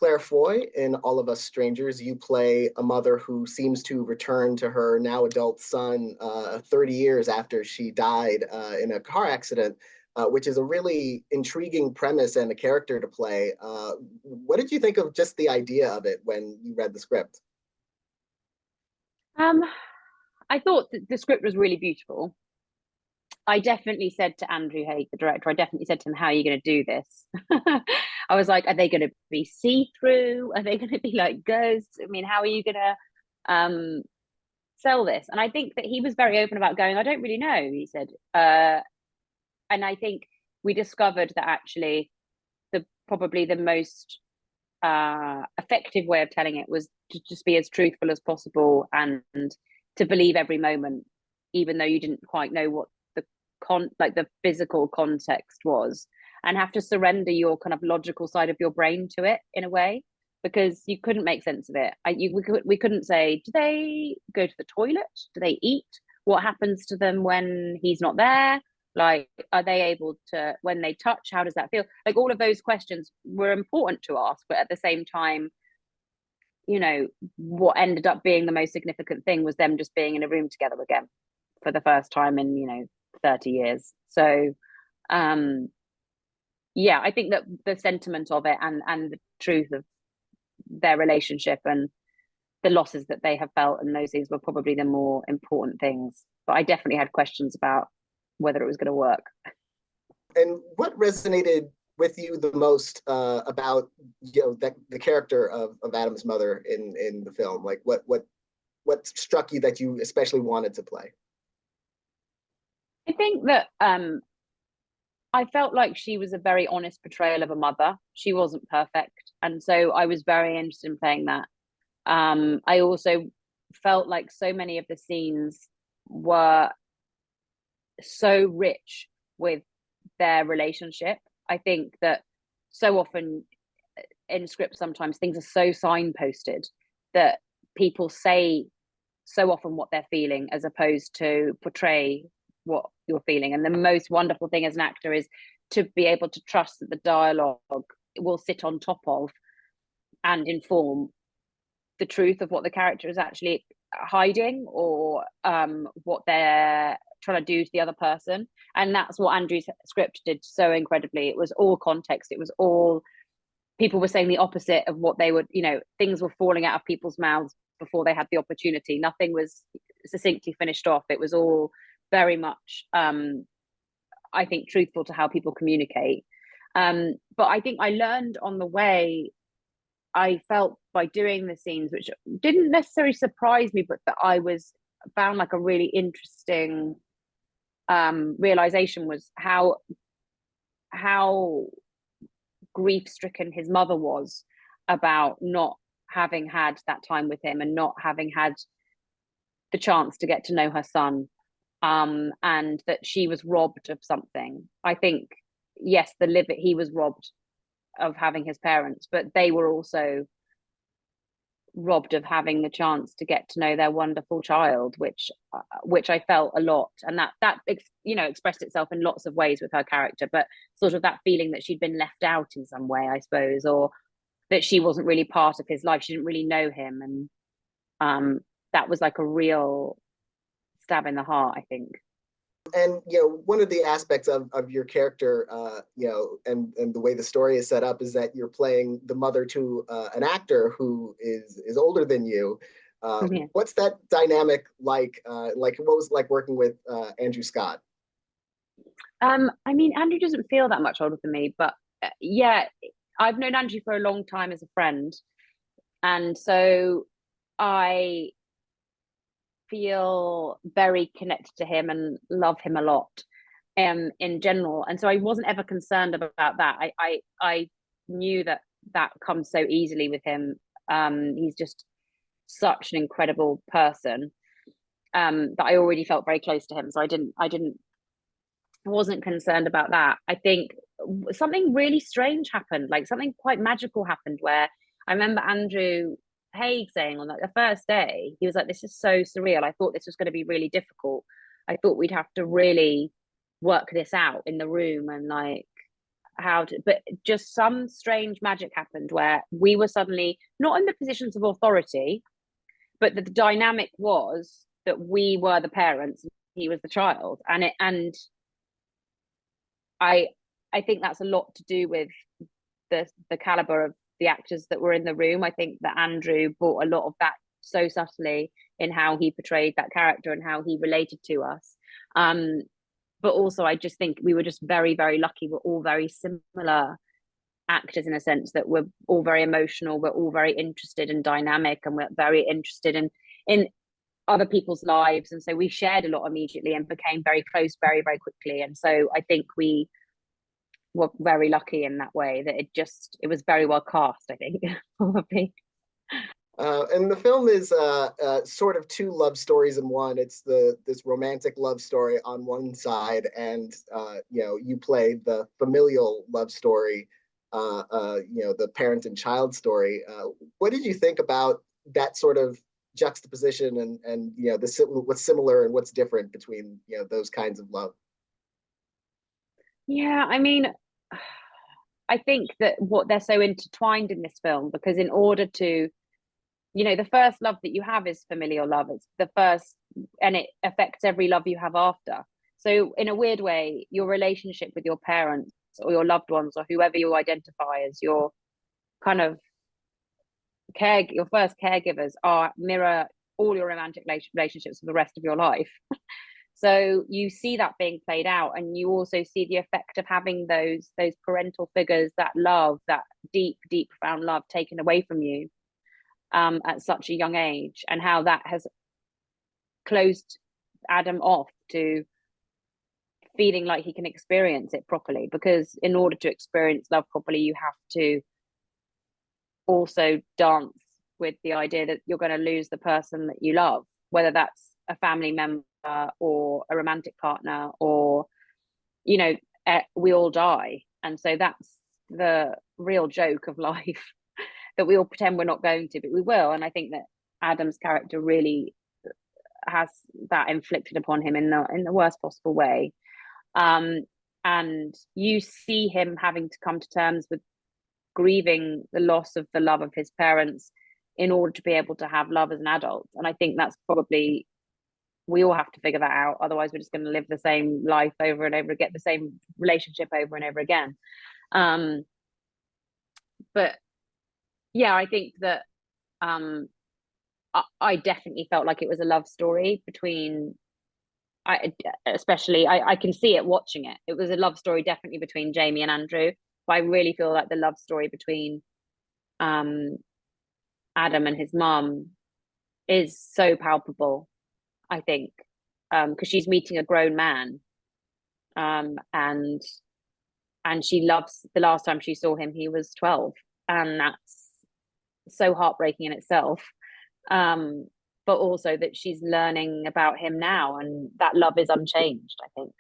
Claire Foy in All of Us Strangers. You play a mother who seems to return to her now adult son 30 years after she died in a car accident, which is a really intriguing premise and a character to play. What did you think of just the idea of it when you read the script? Um, I thought that the script was really beautiful. I definitely said to Andrew Haig, the director, I definitely said to him, "How are you going to do this?" I was like, "Are they going to be see through? Are they going to be like ghosts? I mean, how are you going to sell this?" And I think that he was very open about going, "I don't really know," he said. And I think we discovered that actually the probably the most effective way of telling it was to just be as truthful as possible and to believe every moment, even though you didn't quite know what the the physical context was, and have to surrender your kind of logical side of your brain to it in a way, because you couldn't make sense of it. We couldn't say, do they go to the toilet? Do they eat? What happens to them when he's not there? Like, are they able to, when they touch, how does that feel? Like, all of those questions were important to ask, but at the same time, what ended up being the most significant thing was them just being in a room together again for the first time in 30 years. So yeah, I think that the sentiment of it and the truth of their relationship and the losses that they have felt and those things were probably the more important things. But I definitely had questions about whether it was going to work. And what resonated with you the most about the character of Adam's mother in the film? Like what struck you that you especially wanted to play? I think that I felt like she was a very honest portrayal of a mother. She wasn't perfect, and so I was very interested in playing that. I also felt like so many of the scenes were so rich with their relationship. I think that so often in scripts, sometimes things are so signposted that people say so often what they're feeling as opposed to portray what you're feeling. And the most wonderful thing as an actor is to be able to trust that the dialogue will sit on top of and inform the truth of what the character is actually hiding, or what they're trying to do to the other person. And that's what Andrew's script did so incredibly. It was all context. It was all, people were saying the opposite of what they would, things were falling out of people's mouths before they had the opportunity. Nothing was succinctly finished off. It was all very much, I think, truthful to how people communicate. But I think I learned on the way, I felt by doing the scenes, which didn't necessarily surprise me, but that I was found like a really interesting realization, was how grief stricken his mother was about not having had that time with him and not having had the chance to get to know her son, and that she was robbed of something. I think, yes, he was robbed of having his parents, but they were also robbed of having the chance to get to know their wonderful child, which I felt a lot, and that expressed itself in lots of ways with her character, but sort of that feeling that she'd been left out in some way, I suppose, or that she wasn't really part of his life, she didn't really know him, and that was like a real stab in the heart, I think. And one of the aspects of your character, and the way the story is set up is that you're playing the mother to an actor who is older than you. Yeah. What's that dynamic like? Like, what was it like working with Andrew Scott? I mean, Andrew doesn't feel that much older than me, but yeah, I've known Andrew for a long time as a friend, and so I feel very connected to him and love him a lot, in general. And so I wasn't ever concerned about that. I knew that comes so easily with him. He's just such an incredible person, that I already felt very close to him. So I wasn't concerned about that. I think something really strange happened, like something quite magical happened, where I remember Andrew Haig saying on like the first day, he was like, "This is so surreal. I thought this was going to be really difficult. I thought we'd have to really work this out in the room and like how to, but just some strange magic happened where we were suddenly not in the positions of authority, but the dynamic was that we were the parents, he was the child, and I I think that's a lot to do with the caliber of the actors that were in the room. I think that Andrew brought a lot of that so subtly in how he portrayed that character and how he related to us. Um, but also, I just think we were just very, very lucky. We're all very similar actors in a sense that we're all very emotional. We're all very interested and dynamic, and we're very interested in other people's lives. And so we shared a lot immediately and became very close very, very quickly. And so I think we were very lucky in that way that it was very well cast, I think, probably. And the film is sort of two love stories in one. It's this romantic love story on one side, and you play the familial love story, the parent and child story. What did you think about that sort of juxtaposition, and what's similar and what's different between those kinds of love? Yeah, I mean, I think that what they're so intertwined in this film, because in order to, the first love that you have is familial love. It's the first, and it affects every love you have after. So, in a weird way, your relationship with your parents or your loved ones or whoever you identify as your kind of your first caregivers are mirror all your romantic relationships for the rest of your life. So you see that being played out, and you also see the effect of having those parental figures, that love, that deep, deep, profound love taken away from you at such a young age, and how that has closed Adam off to feeling like he can experience it properly. Because in order to experience love properly, you have to also dance with the idea that you're going to lose the person that you love, whether that's a family member or a romantic partner, or we all die. And so that's the real joke of life, that we all pretend we're not going to, but we will. And I think that Adam's character really has that inflicted upon him in the worst possible way. And you see him having to come to terms with grieving the loss of the love of his parents in order to be able to have love as an adult. And I think that's probably, we all have to figure that out. Otherwise, we're just going to live the same life over and over, get the same relationship over and over again. But yeah, I think that I definitely felt like it was a love story between, I can see it watching it. It was a love story definitely between Jamie and Andrew. But I really feel like the love story between Adam and his mum is so palpable, I think, because she's meeting a grown man, and she loves, the last time she saw him he was 12, and that's so heartbreaking in itself. But also that she's learning about him now, and that love is unchanged, I think.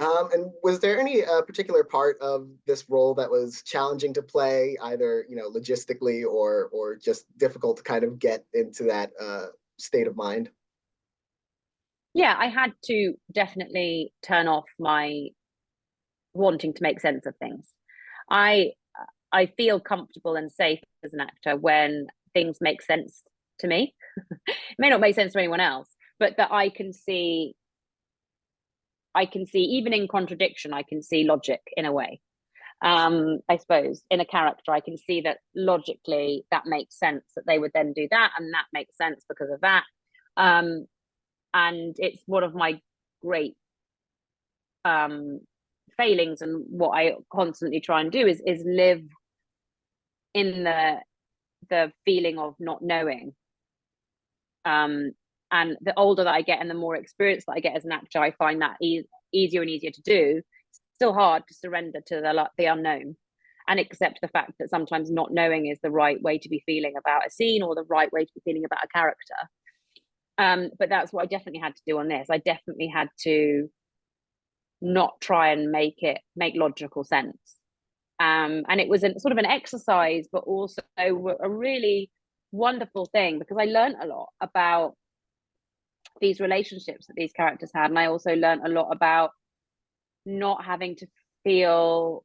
And was there any particular part of this role that was challenging to play, either logistically or just difficult to kind of get into that state of mind? Yeah, I had to definitely turn off my wanting to make sense of things. I I feel comfortable and safe as an actor when things make sense to me. It may not make sense to anyone else, but that I can see even in contradiction, I can see logic in a way. I suppose in a character, I can see that logically that makes sense, that they would then do that, and that makes sense because of that. Um, and it's one of my great failings, and what I constantly try and do is live in the feeling of not knowing. And the older that I get and the more experience that I get as an actor, I find that easier and easier to do. It's still hard to surrender to the unknown and accept the fact that sometimes not knowing is the right way to be feeling about a scene, or the right way to be feeling about a character. But that's what I definitely had to do on this. I definitely had to not try and make logical sense. And it was sort of an exercise, but also a really wonderful thing, because I learned a lot about these relationships that these characters had, and I also learned a lot about not having to feel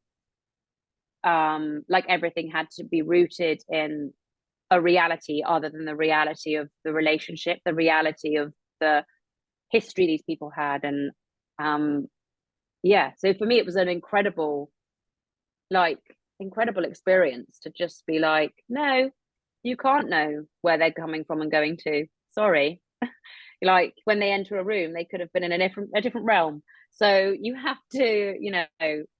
like everything had to be rooted in a reality other than the reality of the relationship, the reality of the history these people had. And yeah, so for me it was an like incredible experience to just be like, no, you can't know where they're coming from and going to. Sorry. Like when they enter a room, they could have been in a different realm. So you have to,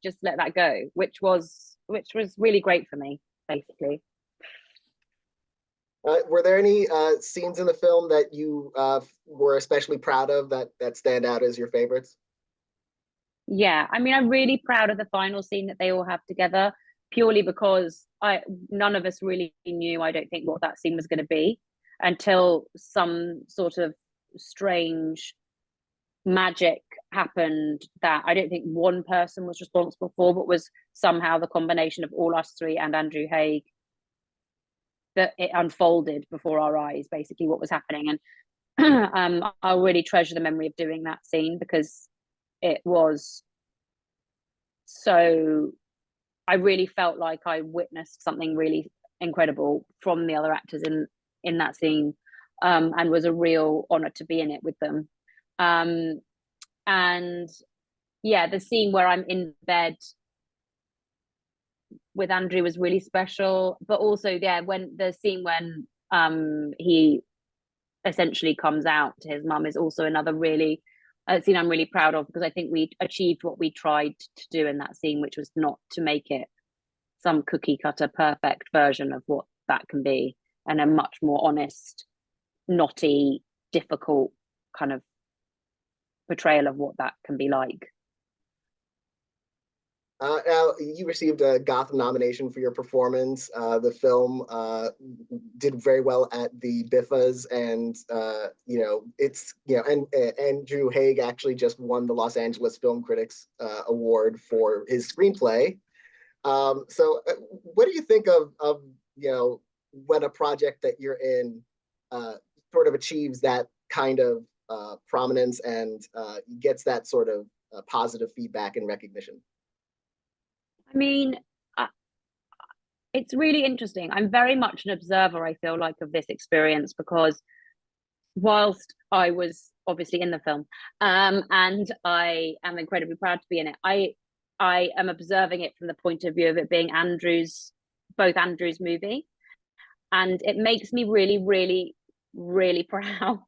just let that go, which was really great for me, basically. Were there any scenes in the film that you were especially proud of that stand out as your favorites? Yeah, I mean, I'm really proud of the final scene that they all have together, purely because I none of us really knew, I don't think, what that scene was going to be until some sort of strange magic happened that I don't think one person was responsible for, but was somehow the combination of all us three and Andrew Haigh, that it unfolded before our eyes, basically what was happening. And I'll really treasure the memory of doing that scene because it was so, I really felt like I witnessed something really incredible from the other actors in that scene, and was a real honor to be in it with them. Um, and yeah, the scene where I'm in bed with Andrew was really special. But also, yeah, when the scene when he essentially comes out to his mum is also another really scene I'm really proud of, because I think we achieved what we tried to do in that scene, which was not to make it some cookie cutter perfect version of what that can be, and a much more honest, knotty, difficult kind of portrayal of what that can be like. Now, you received a Gotham nomination for your performance. The film did very well at the BIFAs, and and Andrew Haigh actually just won the Los Angeles Film Critics Award for his screenplay. What do you think of when a project that you're in uh, sort of achieves that kind of prominence and gets that sort of positive feedback and recognition? I mean, uh, it's really interesting. I'm very much an observer, I feel like, of this experience, because whilst I was obviously in the film, and I am incredibly proud to be in it, I am observing it from the point of view of it being both Andrew's movie, and it makes me really, really, really proud,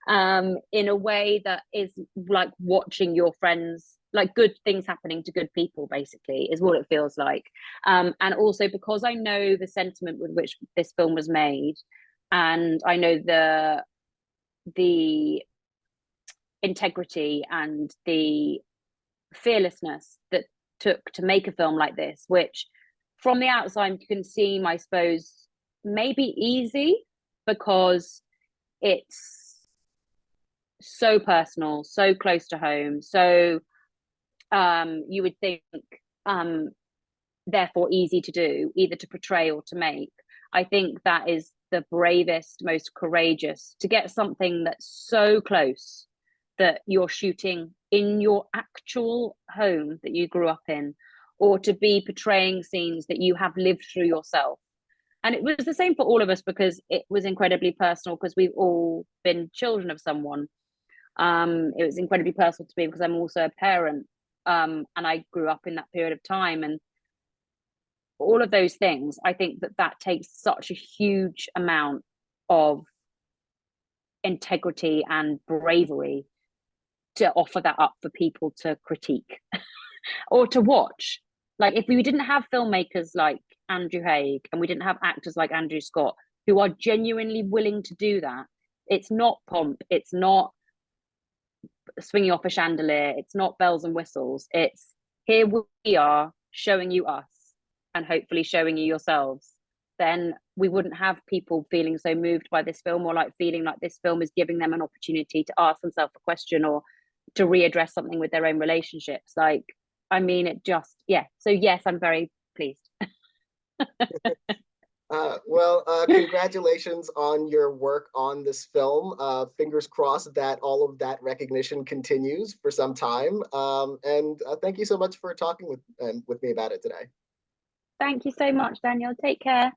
in a way that is like watching your friends, like good things happening to good people, basically, is what it feels like. And also because I know the sentiment with which this film was made, and I know the integrity and the fearlessness that took to make a film like this, which from the outside you can seem, I suppose, maybe easy, because it's so personal, so close to home. So you would think, um, therefore easy to do, either to portray or to make. I think that is the bravest, most courageous, to get something that's so close, that you're shooting in your actual home that you grew up in, or to be portraying scenes that you have lived through yourself. And it was the same for all of us, because it was incredibly personal, because we've all been children of someone. It was incredibly personal to me because I'm also a parent, and I grew up in that period of time. And all of those things, I think that takes such a huge amount of integrity and bravery to offer that up for people to critique or to watch. Like, if we didn't have filmmakers like Andrew Haigh, and we didn't have actors like Andrew Scott, who are genuinely willing to do that, it's not pomp, it's not swinging off a chandelier, it's not bells and whistles, it's here we are showing you us, and hopefully showing you yourselves. Then we wouldn't have people feeling so moved by this film, or like feeling like this film is giving them an opportunity to ask themselves a question, or to readdress something with their own relationships. Like, I mean, it just, yeah. So yes, I'm very pleased. Congratulations on your work on this film. Fingers crossed that all of that recognition continues for some time. And thank you so much for talking with me about it today. Thank you so much, Daniel. Take care.